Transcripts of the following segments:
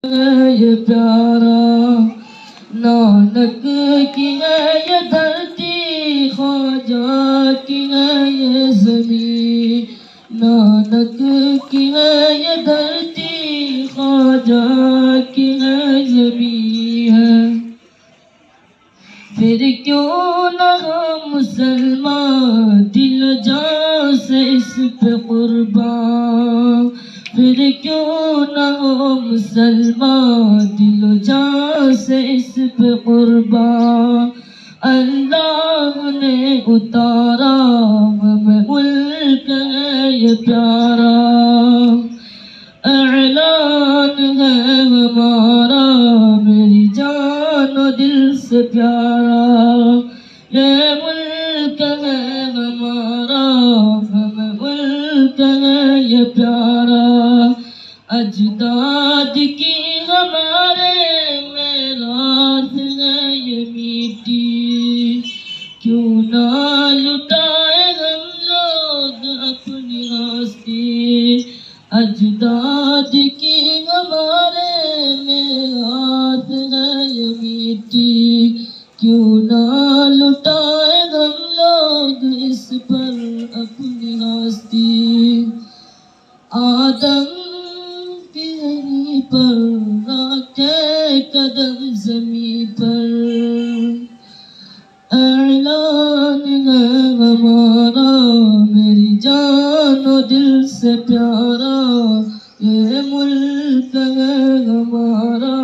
یہ پیارا نانک کی ہے یہ دھرتی، خواجہ کی ہے یہ زمین. نانک کی ہے یہ دھرتی، خواجہ کی ہے زمین ہے. پھر کیوں نہ ہم مسلمان دل و جان سے اس پہ قربان. پھر کیوں نہ ہو مسلمان دل و جان سے اس پہ قربان. اللہ نے اتارا ہمیں ملک ہے یہ پیارا، اعلان ہے ہمارا میری جان و دل سے پیارا. یہ ملک ہے ہمارا، ہمیں ملک ہے یہ پیارا. اجداد کی ہمارے میراث ہے یہ میٹھی، کیوں نہ لٹائے ہم لوگ اپنی ہستی. اجداد کی ہمارے میراث ہے یہ میٹھی، کیوں نہ لٹائے ہم لوگ اس پر اپنی ہستی. آدم پیری پر رکھے قدم زمین پر، اعلان ہے ہمارا میری جان و دل سے پیارا. یہ ملک ہے ہمارا،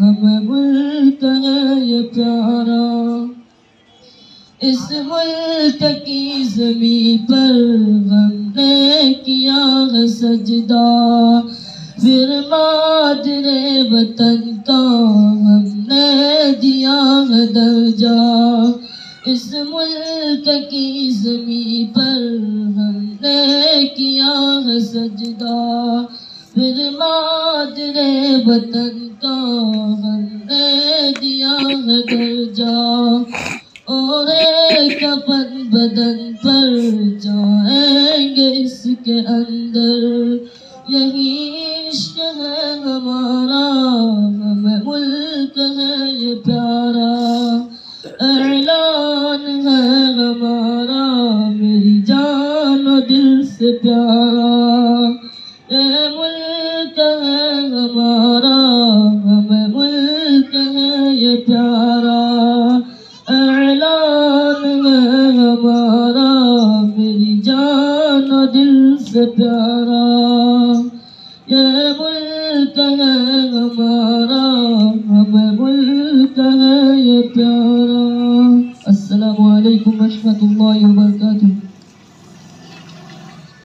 ہمیں ملک ہے یہ پیارا. اس ملک کی زمین پر ہم نے کیا ہے سجدہ، پھر مادر وطن کا ہم نے دیا ہے درجہ. اس ملک کی زمین پر ہم نے کیا ہے سجدہ، پھر مادر وطن کا ہم نے دیا ہے درجہ. اور کفن بدن پر جائیں گے اس کے اندر، یہی عشق ہے ہمارا، ہمیں ملک ہے یہ پیارا. اعلان ہے ہمارا میری جان و دل سے پیارا. یہ ملک ہے ہمارا، ہمیں ملک ہے یہ پیارا. اعلان ہے ہمارا میری جان و دل سے پیارا. یہ ملک ہے ہمارا، ہمیں ملک ہے یہ پیارا. السلام علیکم ورحمۃ اللہ وبرکاتہ.